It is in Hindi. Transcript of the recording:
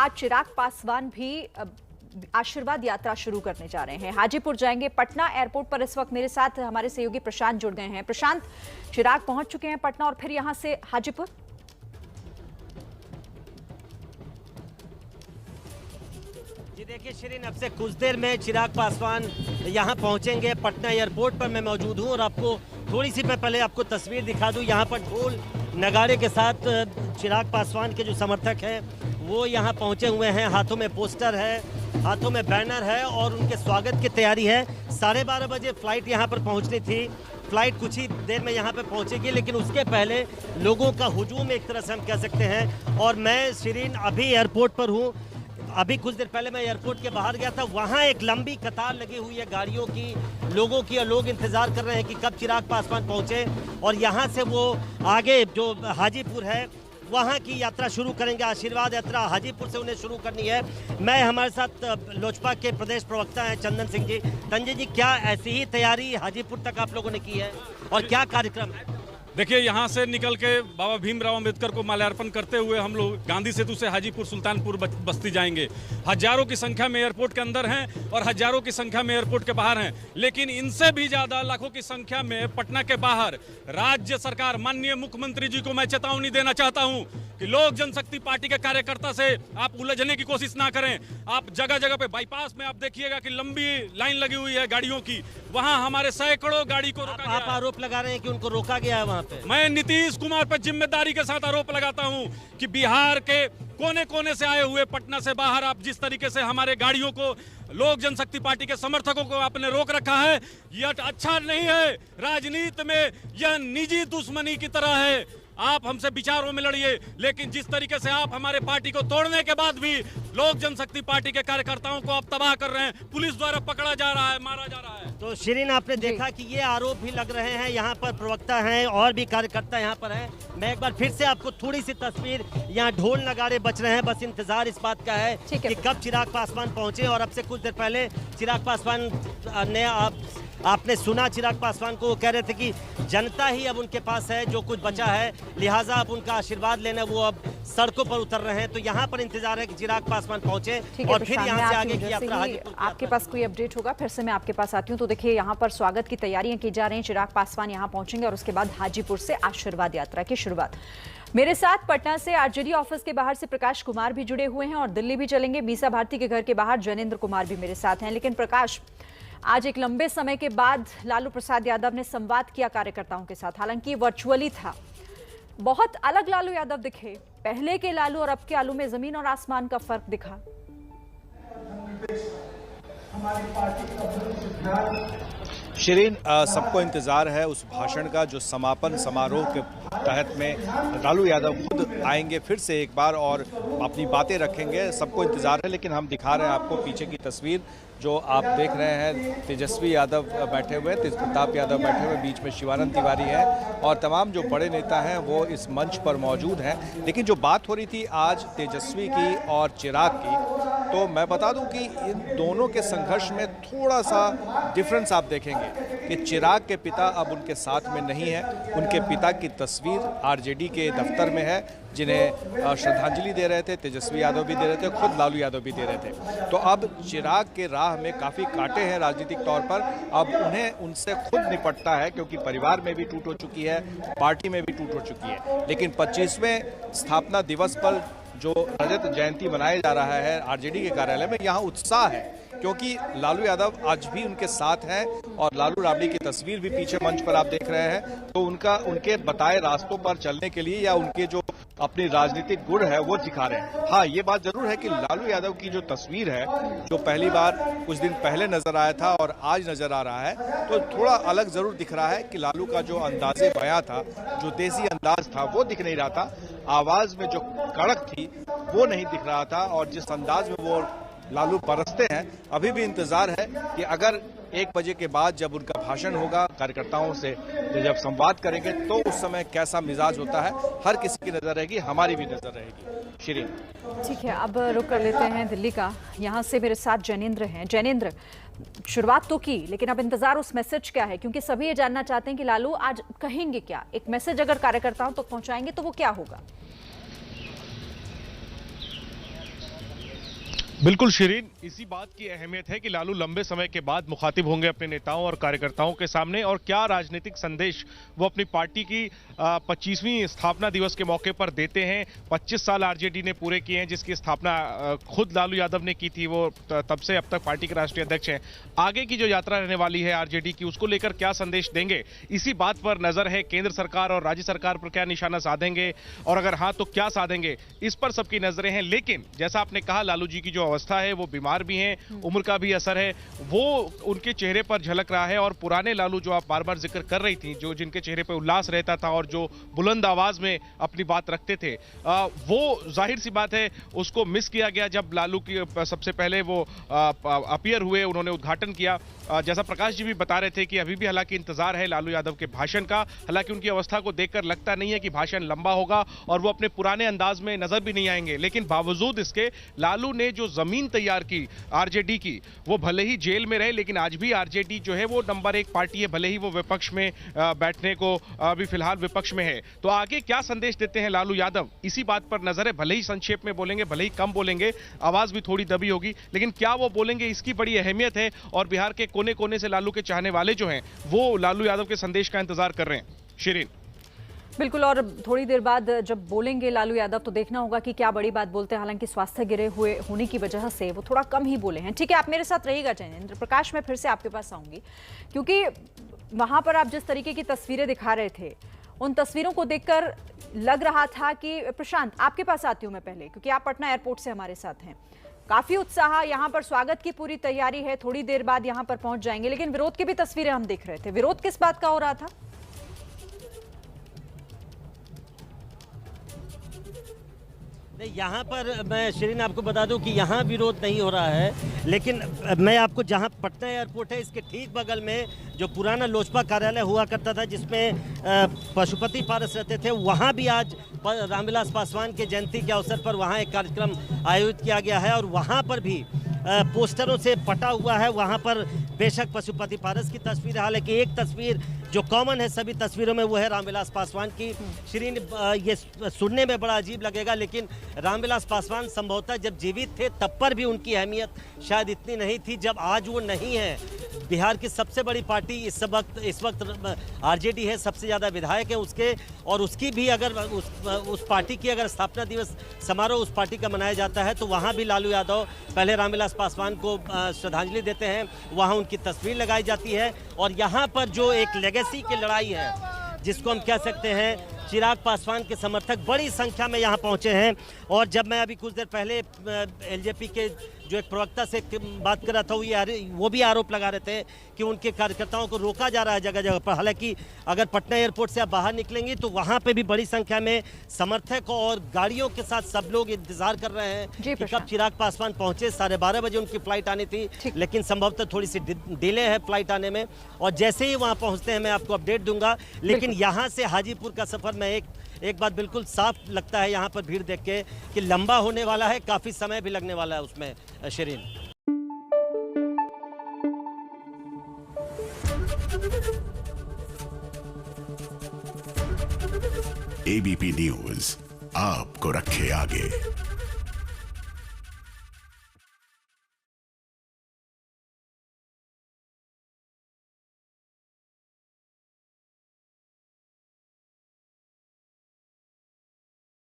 आज चिराग पासवान भी आशीर्वाद यात्रा शुरू करने जा रहे हैं। हाजीपुर जाएंगे। पटना एयरपोर्ट पर इस वक्त मेरे साथ हमारे सहयोगी प्रशांत जुड़ गए हैं। प्रशांत, चिराग पहुंच चुके हैं पटना और फिर यहां से हाजीपुर। जी देखिए शिरीन, अब से कुछ देर में चिराग पासवान यहां पहुंचेंगे। पटना एयरपोर्ट पर मैं मौजूद हूं और आपको थोड़ी सी मैं पहले आपको तस्वीर दिखा दूं। यहां पर ढोल नगाड़े के साथ चिराग पासवान के जो समर्थक हैं वो यहां पहुंचे हुए हैं। हाथों में पोस्टर है, हाथों में बैनर है और उनके स्वागत की तैयारी है। 12:30 बजे फ्लाइट यहां पर पहुंचनी थी। फ्लाइट कुछ ही देर में यहाँ पे पहुंचेगी, लेकिन उसके पहले लोगों का हुजूम एक तरह से हम कह सकते हैं। और मैं शिरीन अभी एयरपोर्ट पर हूँ। अभी कुछ देर पहले मैं एयरपोर्ट के बाहर गया था, वहाँ एक लंबी कतार लगी हुई है गाड़ियों की, लोगों की, और लोग इंतजार कर रहे हैं कि कब चिराग पासवान पहुँचे और यहाँ से वो आगे जो हाजीपुर है वहाँ की यात्रा शुरू करेंगे। आशीर्वाद यात्रा हाजीपुर से उन्हें शुरू करनी है। मैं हमारे साथ लोजपा के प्रदेश प्रवक्ता हैं चंदन सिंह जी। संजय जी, क्या ऐसी ही तैयारी हाजीपुर तक आप लोगों ने की है और क्या कार्यक्रम है? देखिए, यहाँ से निकल के बाबा भीमराव अंबेडकर को माल्यार्पण करते हुए हम लोग गांधी सेतु से हाजीपुर सुल्तानपुर बस्ती जाएंगे। हजारों की संख्या में एयरपोर्ट के अंदर हैं और हजारों की संख्या में एयरपोर्ट के बाहर हैं, लेकिन इनसे भी ज्यादा लाखों की संख्या में पटना के बाहर राज्य सरकार, माननीय मुख्यमंत्री जी को मैं चेतावनी देना चाहता हूँ कि लोक जनशक्ति पार्टी के कार्यकर्ता से आप उलझने की कोशिश ना करें। आप जगह जगह पे बाईपास में आप देखिएगा कि लंबी लाइन लगी हुई है गाड़ियों की, वहां हमारे सैकड़ों गाड़ी को रोका गया। आप आरोप लगा रहे हैं कि उनको रोका गया है वहां पे? मैं नीतीश कुमार पर जिम्मेदारी के साथ आरोप लगाता हूं कि बिहार के कोने कोने से आए हुए पटना से बाहर आप जिस तरीके से हमारे गाड़ियों को, लोक जनशक्ति पार्टी के समर्थकों को आपने रोक रखा है, यह अच्छा नहीं है। राजनीति में यह निजी दुश्मनी की तरह है। आप हमसे विचारों में लड़िए, लेकिन जिस तरीके से आप हमारे पार्टी को तोड़ने के बाद भी लोक जनशक्ति पार्टी के कार्यकर्ताओं को आप तबाह कर रहे हैं, पुलिस द्वारा पकड़ा जा रहा है, मारा जा रहा है। तो शिरीन, आपने देखा कि ये आरोप भी लग रहे हैं। यहाँ पर प्रवक्ता हैं और भी कार्यकर्ता यहाँ पर हैं। मैं एक बार फिर से आपको थोड़ी सी तस्वीर, यहाँ ढोल नगाड़े बज रहे हैं, बस इंतजार इस बात का है कि कब चिराग पासवान पहुंचे। और अब से कुछ देर पहले चिराग पासवान ने आपने सुना चिराग पासवान को, वो कह रहे थे कि जनता ही अब उनके पास है, जो कुछ बचा है, लिहाजा अब उनका आशीर्वाद लेना वो अब सड़कों पर उतर रहे हैं। तो यहाँ पर इंतजार है कि चिराग पासवान पहुंचे और फिर यहाँ से आगे की यात्रा। आपके पास कोई अपडेट होगा फिर से मैं आपके पास आती हूँ। तो देखिए, यहाँ पर स्वागत की तैयारियां की जा रही हैं। चिराग पासवान यहाँ पहुंचेंगे और उसके बाद हाजीपुर से आशीर्वाद यात्रा की शुरुआत। मेरे साथ पटना से आरजेडी ऑफिस के बाहर से प्रकाश कुमार भी जुड़े हुए हैं और दिल्ली भी चलेंगे। मीसा भारती के घर के बाहर जैनेन्द्र कुमार भी मेरे साथ हैं। लेकिन प्रकाश, आज एक लंबे समय के बाद लालू प्रसाद यादव ने संवाद किया कार्यकर्ताओं के साथ, हालांकि वर्चुअली था। बहुत अलग लालू यादव दिखे। पहले के लालू और अब के लालू में जमीन और आसमान का फर्क दिखा। शिरीन, सबको इंतजार है उस भाषण का जो समापन समारोह के तहत में लालू यादव खुद आएंगे फिर से एक बार और अपनी बातें रखेंगे। सबको इंतजार है, लेकिन हम दिखा रहे हैं आपको पीछे की तस्वीर जो आप देख रहे हैं। तेजस्वी यादव बैठे हुए, तेज प्रताप यादव बैठे हुए, बीच में शिवानंद तिवारी है और तमाम जो बड़े नेता हैं वो इस मंच पर मौजूद हैं। लेकिन जो बात हो रही थी आज तेजस्वी की और चिराग की, तो मैं बता दूं कि इन दोनों के संघर्ष में थोड़ा सा डिफरेंस आप देखेंगे कि चिराग के पिता अब उनके साथ में नहीं है। उनके पिता की तस्वीर आरजेडी के दफ्तर में है, जिन्हें श्रद्धांजलि दे रहे थे तेजस्वी यादव भी दे रहे थे, खुद लालू यादव भी दे रहे थे। तो अब चिराग के राह में काफ़ी कांटे हैं राजनीतिक तौर पर। अब उन्हें उनसे खुद निपटता है, क्योंकि परिवार में भी टूट हो चुकी है, पार्टी में भी टूट हो चुकी है। लेकिन 25वें स्थापना दिवस पर जो रजत जयंती मनाया जा रहा है आरजेडी के कार्यालय में, यहाँ उत्साह है, क्योंकि लालू यादव आज भी उनके साथ हैं और लालू राबड़ी की तस्वीर भी पीछे मंच पर आप देख रहे हैं। तो उनके बताए रास्तों पर चलने के लिए या उनके जो अपनी राजनीतिक गुण है वो दिखा रहे हैं। हाँ, ये बात जरूर है कि लालू यादव की जो तस्वीर है, जो पहली बार कुछ दिन पहले नजर आया था और आज नजर आ रहा है, तो थोड़ा अलग जरूर दिख रहा है कि लालू का जो अंदाजे बयां था, जो देसी अंदाज था, वो दिख नहीं रहा था। आवाज में जो कड़क थी वो नहीं दिख रहा था और जिस अंदाज में वो लालू बरसते हैं, अभी भी इंतजार है कि अगर 1 बजे के बाद जब उनका भाषण होगा, कार्यकर्ताओं से जब संवाद करेंगे, तो उस समय कैसा मिजाज होता है, हर किसी की नजर रहेगी, हमारी भी नजर रहेगी। शिरीन, ठीक है, अब रुक कर लेते हैं दिल्ली का। यहाँ से मेरे साथ जैनेन्द्र हैं। जैनेन्द्र, शुरुआत तो की, लेकिन अब इंतजार उस मैसेज क्या है, क्योंकि सभी ये जानना चाहते हैं कि लालू आज कहेंगे क्या। एक मैसेज अगर कार्यकर्ताओं तक पहुंचाएंगे तो वो क्या होगा? बिल्कुल शिरीन, इसी बात की अहमियत है कि लालू लंबे समय के बाद मुखातिब होंगे अपने नेताओं और कार्यकर्ताओं के सामने, और क्या राजनीतिक संदेश वो अपनी पार्टी की 25वीं स्थापना दिवस के मौके पर देते हैं। 25 साल आरजेडी ने पूरे किए हैं, जिसकी स्थापना खुद लालू यादव ने की थी। वो तब से अब तक पार्टी के राष्ट्रीय अध्यक्ष हैं। आगे की जो यात्रा रहने वाली है आरजेडी की, उसको लेकर क्या संदेश देंगे, इसी बात पर नजर है। केंद्र सरकार और राज्य सरकार पर क्या निशाना साधेंगे, और अगर हाँ तो क्या साधेंगे, इस पर सबकी नजरें हैं। लेकिन जैसा आपने कहा, लालू जी की जो अवस्था है, वो बीमार भी हैं, उम्र का भी असर है, वो उनके चेहरे पर झलक रहा है। और पुराने लालू जो आप बार बार जिक्र कर रही थी, जो जिनके चेहरे पर उल्लास रहता था और जो बुलंद आवाज में अपनी बात रखते थे, वो जाहिर सी बात है उसको मिस किया गया। जब लालू की सबसे पहले वो अपीयर हुए, उन्होंने उद्घाटन किया। जैसा प्रकाश जी भी बता रहे थे कि अभी भी हालांकि इंतजार है लालू यादव के भाषण का। हालांकि उनकी अवस्था को देखकर लगता नहीं है कि भाषण लंबा होगा और वो अपने पुराने अंदाज में नजर भी नहीं आएंगे। लेकिन बावजूद इसके, लालू ने जो जमीन तैयार की आरजेडी की, वो भले ही जेल में रहे, लेकिन आज भी आरजेडी जो है वो नंबर 1 पार्टी है, भले ही वो विपक्ष में बैठने को अभी फिलहाल विपक्ष में है। तो आगे क्या संदेश देते हैं लालू यादव, इसी बात पर नजर है। भले ही संक्षेप में बोलेंगे, भले ही कम बोलेंगे, आवाज भी थोड़ी दबी होगी, लेकिन क्या वो बोलेंगे, इसकी बड़ी अहमियत है। और बिहार के कोने कोने से लालू के चाहने वाले जो हैं, वो लालू यादव के संदेश का इंतजार कर रहे हैं। शिरीन, बिल्कुल, और थोड़ी देर बाद जब बोलेंगे लालू यादव तो देखना होगा कि क्या बड़ी बात बोलते हैं। हालांकि स्वास्थ्य गिरे हुए होने की वजह से वो थोड़ा कम ही बोले हैं। ठीक है, आप मेरे साथ रहिएगा चैनेंद्र प्रकाश, मैं फिर से आपके पास आऊंगी, क्योंकि वहां पर आप जिस तरीके की तस्वीरें दिखा रहे थे, उन तस्वीरों को देखकर लग रहा था कि प्रशांत, आपके पास आती हूं मैं पहले, क्योंकि आप पटना एयरपोर्ट से हमारे साथ हैं। काफी उत्साह, यहाँ पर स्वागत की पूरी तैयारी है, थोड़ी देर बाद यहाँ पर पहुंच जाएंगे। लेकिन विरोध की भी तस्वीरें हम देख रहे थे। विरोध किस बात का हो रहा था? यहाँ पर मैं शिरीन आपको बता दूं कि यहाँ विरोध नहीं हो रहा है, लेकिन मैं आपको जहाँ पटना एयरपोर्ट है, इसके ठीक बगल में जो पुराना लोजपा कार्यालय हुआ करता था, जिसमें पशुपति पारस रहते थे, वहाँ भी आज रामविलास पासवान के जयंती के अवसर पर वहाँ एक कार्यक्रम आयोजित किया गया है। और वहाँ पर भी पोस्टरों से पटा हुआ है। वहाँ पर बेशक पशुपति पारस की तस्वीर है, हालांकि एक तस्वीर जो कॉमन है सभी तस्वीरों में, वो है रामविलास पासवान की। शिरीन, ये सुनने में बड़ा अजीब लगेगा, लेकिन रामविलास पासवान संभवतः जब जीवित थे तब पर भी उनकी अहमियत शायद इतनी नहीं थी जब आज वो नहीं है। बिहार की सबसे बड़ी पार्टी इस वक्त आरजेडी है, सबसे ज़्यादा विधायक है उसके, और उसकी भी अगर उस पार्टी की अगर स्थापना दिवस समारोह उस पार्टी का मनाया जाता है, तो वहाँ भी लालू यादव पहले रामविलास पासवान को श्रद्धांजलि देते हैं, वहाँ उनकी तस्वीर लगाई जाती है। और यहाँ पर जो एक लेगेसी की लड़ाई है, जिसको हम कह सकते हैं, चिराग पासवान के समर्थक बड़ी संख्या में यहाँ पहुँचे हैं। और जब मैं अभी कुछ देर पहले एलजेपी के जो एक प्रवक्ता से बात कर रहा था, वो भी आरोप लगा रहे थे कि उनके कार्यकर्ताओं को रोका जा रहा है जगह जगह पर। हालांकि अगर पटना एयरपोर्ट से आप बाहर निकलेंगी तो वहाँ पे भी बड़ी संख्या में समर्थक और गाड़ियों के साथ सब लोग इंतजार कर रहे हैं कि कब चिराग पासवान पहुँचे। 12:30 बजे उनकी फ्लाइट आनी थी, लेकिन संभवतः थोड़ी सी डिले है फ्लाइट आने में, और जैसे ही वहाँ पहुँचते हैं मैं आपको अपडेट दूंगा। लेकिन यहाँ से हाजीपुर का सफ़र में एक बात बिल्कुल साफ लगता है यहाँ पर भीड़ देख के कि लंबा होने वाला है, काफ़ी समय भी लगने वाला है उसमें। शिरीन, एबीपी न्यूज़ आपको रखे आगे।